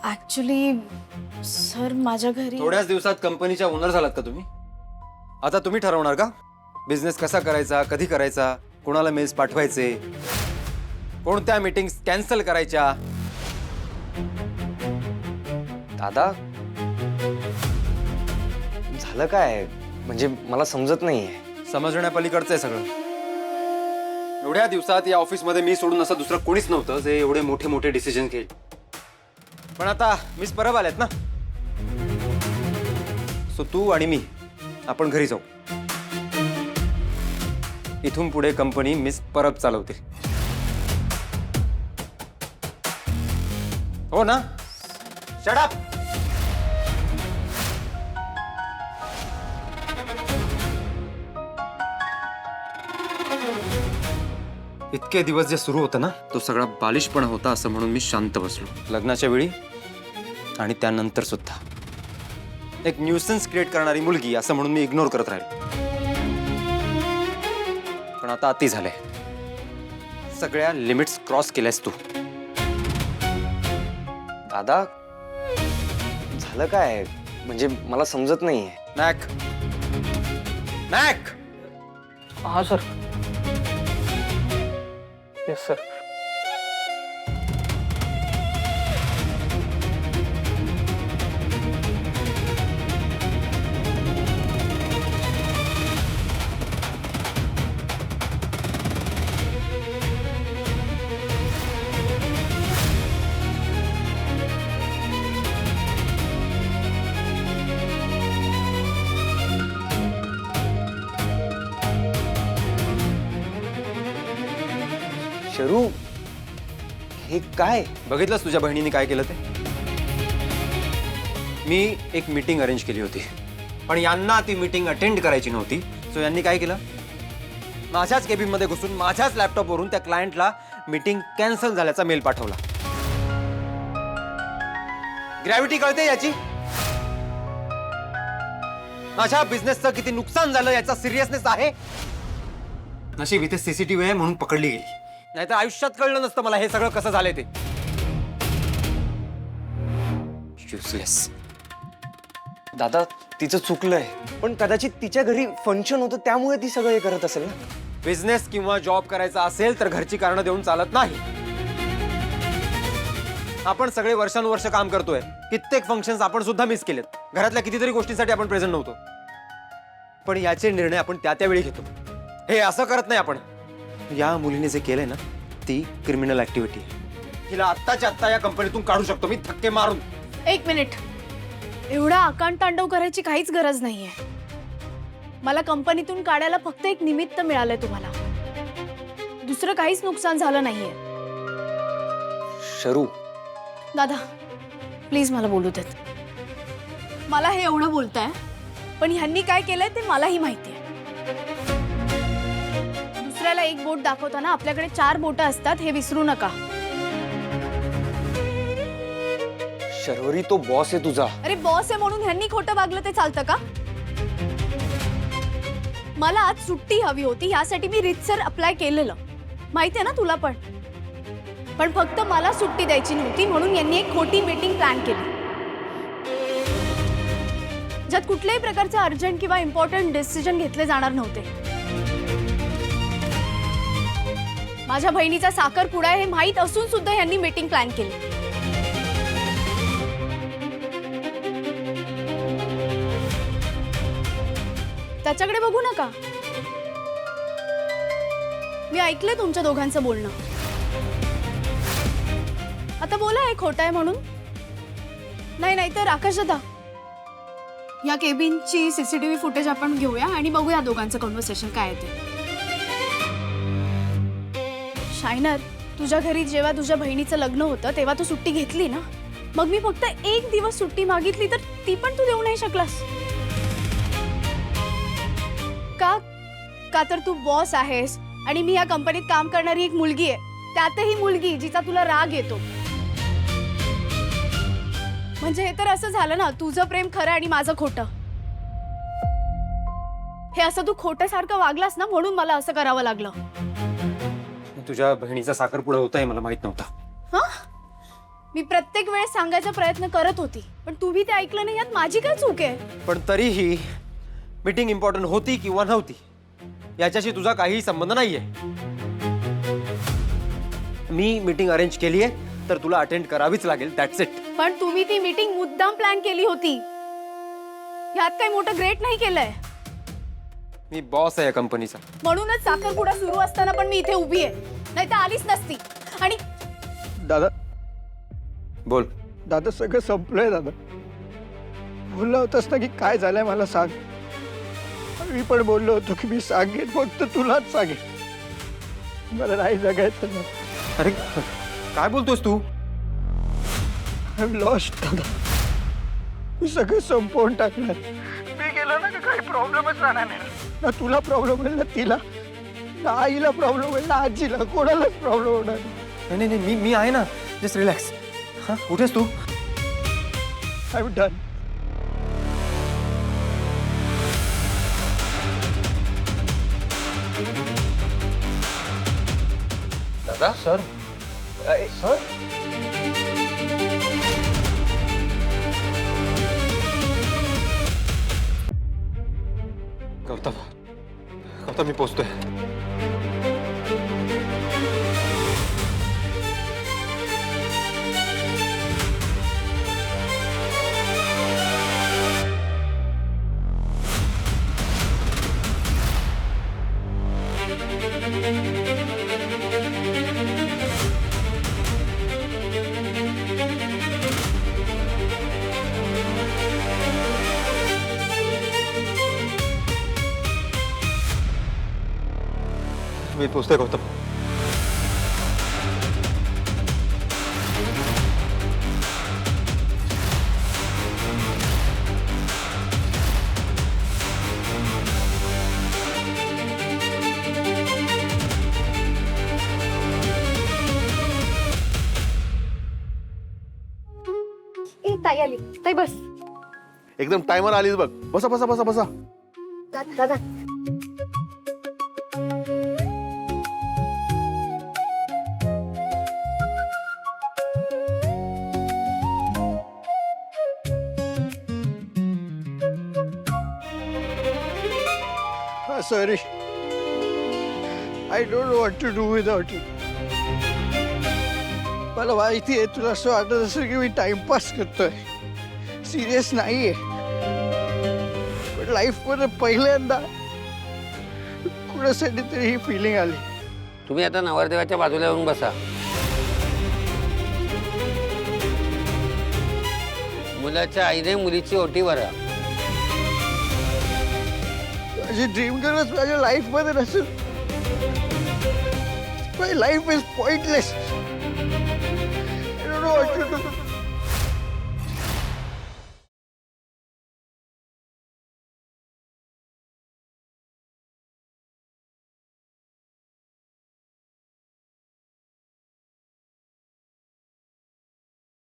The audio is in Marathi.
ऍक्च्युली सर माझ्या घरी थोड्याच दिवसात कंपनीच्या ओनर झालात का तुम्ही? आता तुम्ही ठरवणार का बिझनेस कसा करायचा, कधी करायचा, कोणाला मेल्स पाठवायचे, कोणत्या मीटिंग्स कॅन्सल करायच्या? दादा झालं काय? म्हणजे मला समजत नाहीये. समजण्यापलीकडचं आहे सगळं. एवढ्या दिवसात या ऑफिसमध्ये मी सोडून असं दुसरं कोणीच नव्हतं जे एवढे मोठे मोठे डिसिजन घेईल. पण आता मिस परब आल्यात ना, सो तू आणि मी आपण घरी जाऊ. इथून पुढे कंपनी मिस परब चालवते. हो ना? Shut up. इतके दिवस जे सुरू होतं ना, तो सगळा बालिशपणा होता असं म्हणून मी शांत बसलो. लग्नाच्या वेळी आणि त्यानंतर सुद्धा एक न्यूसन्स क्रिएट करणारी मुलगी असं म्हणून मी इग्नोर करत राहिलो. पण आता अति झालंय. सगळ्या लिमिट्स क्रॉस केल्यास तू. दादा झालं काय? म्हणजे मला समजत नाहीये. मॅक मॅक हाँ सर. Yes sir. शरू हे काय? बघितलंस तुझ्या बहिणीने काय केलं ते? मी एक मीटिंग अरेंज केली होती, पण यांना ती मीटिंग अटेंड करायची नव्हती. सो यांनी काय केलं, माझ्याच केबिनमध्ये घुसून माझ्याच लॅपटॉपवरून त्या क्लायंटला मीटिंग कॅन्सल झाल्याचा मेल पाठवला. ग्रॅव्हिटी कळते याची? माझ्या बिझनेसचं किती नुकसान झालं याचा सिरियसनेस आहे? नशीब इथे सीसीटीव्ही आहे म्हणून पकडली गेली, नाहीतर आयुष्यात कळलं नसतं मला हे सगळं कसं झालंय ते. युजलेस. दादा तिचं चुकलंय, पण कदाचित तिच्या घरी फंक्शन होतं त्यामुळे ती सगळं हे करत असेल ना. बिझनेस किंवा जॉब करायचा असेल तर घरची कारणं देऊन चालत नाही. आपण सगळे वर्षानुवर्ष काम करतोय. कित्येक फंक्शन्स आपण सुद्धा मिस केलेत. घरातल्या कितीतरी गोष्टींसाठी आपण प्रेझेंट नव्हतो. पण याचे निर्णय आपण त्या त्यावेळी घेतो. हे असं करत नाही आपण. या मुलीने जे केलंय ना, ती क्रिमिनल ऍक्टिव्हिटी आहे. तिला आत्ताच्या आत्ता या कंपनीतून काढू शकतो मी धक्के मारून. एक मिनिट, एवढा आकांड तांडव करायची काहीच गरज नाहीये. मला कंपनीतून काढायला फक्त एक निमित्त मिळालंय तुम्हाला. दुसरं काहीच नुकसान झालं नाहीये. शरू दादा प्लीज मला बोलू देत. मला हे एवढं बोलताय, पण ह्यांनी काय केलंय ते मलाही माहितीये. दुसऱ्याला एक बोट दाखवताना आपल्याकडे 4 बोटं असतात हे विसरू नका. शर्वरी तो बॉस आहे तुझा. अरे बॉस आहे म्हणून ह्यांनी खोटं वागलं ते चालतं का? मला आज सुट्टी हवी होती, यासाठी मी रितसर अप्लाय केलेलं. माहितीये ना तुला पण फक्त मला सुट्टी द्यायची नव्हती म्हणून यांनी एक खोटी मीटिंग प्लॅन केली, ज्यात कुठल्याही प्रकारचे अर्जंट किंवा इम्पॉर्टंट डिसिजन घेतले जाणार नव्हते. माझ्या बहिणीचा साखरपुडा हे माहीत असून सुद्धा यांनी मीटिंग प्लॅन केली. त्याच्याकडे बघू नका. मी ऐकले तुमच्या दोघांचं बोलणं. आता बोला हे खोटं आहे म्हणून. नाही तर आकाश दादा, या केबिनची सीसीटीव्ही फुटेज आपण घेऊया आणि बघूया दोघांचं कन्व्हर्सेशन काय आहे ते. शायनर, तुझ्या घरी जेव्हा तुझ्या बहिणीचं लग्न होतं तेव्हा तू सुट्टी घेतली ना. मग मी फक्त 1 दिवस सुट्टी मागितली तर ती पण तू देऊ नाही शकलास का तर तू बॉस आहेस आणि मी या कंपनीत काम करणारी एक मुलगी आहे, त्यातही मुलगी जिचा तुला राग येतो. म्हणजे हे तर असं झालं ना, तुझं प्रेम खरं आणि माझं खोटं. हे असं तू खोट्यासारखं वागलास ना, म्हणून मला असं करावं लागलं. तुझ्या बहिणीचा साखरपुडा होता हे मला माहित नव्हता. मी प्रत्येक वेळेस सांगायचा प्रयत्न करत होती, पण तुम्ही ते ऐकलं नाही, यात माझी काय चूक आहे? पण तरीही मीटिंग इम्पॉर्टंट होती किंवा नव्हती याच्याशी तुझा काहीही संबंध नाहीये. मी मीटिंग अरेंज केली आहे तर तुला अटेंड करावीच लागेल, दॅट्स इट. पण तुम्ही ती मीटिंग मुद्दाम प्लॅन केली होती, यात काही मोठं ग्रेट नाही केलंय. मी बॉस आहे या कंपनीचा. म्हणूनच साखरपुडा सुरू असताना पण मी इथे उभी आहे, नाही तर आलीच नसती. आणि दादा बोल. दादा सगळं संपलंय दादा. बोलला होतास ना की काय झालंय मला सांग. मी पण बोललो होतो की मी सांगेन, फक्त तुलाच सांगेन. मला नाही जगायचं ना. अरे काय बोलतोस तू? आय एम लॉस्ट दादा. मी सगळं संपवून टाकलं. मी गेलो ना का काही प्रॉब्लेमच राहणार नाही. ना तुला प्रॉब्लेम होईल, ना तिला, ना आईला प्रॉब्लेम होईल, ना आजीला, कोणालाच प्रॉब्लेम होणार नाही. नाही नाही, मी आहे ना. Just relax. हा, कुठेस तू? I am done. दादा सर सर गौतम, गौतम मी पोचतोय. मी पोचतोय गौतम. ए ताई आली. ताई बस. एकदम टायमर आलीस बघ. बसा बसा बसा बसा. दादा sorry. I don't know what to do without you. मला माहिती आहे तुला असं वाटत असेल की मी टाइमपास करतोय, सिरियस नाहीये. पण लाईफमध्ये पहिल्यांदा कुणासाठी तरी ही फिलिंग आली. तुम्ही आता नवरदेवाच्या बाजूला येऊन बसा. मुलाच्या आईने मुलीची ओटी भरा. माझी ड्रीम गर्लच माझ्या लाईफ मध्ये नसेल, my life is pointless. I don't know what to do.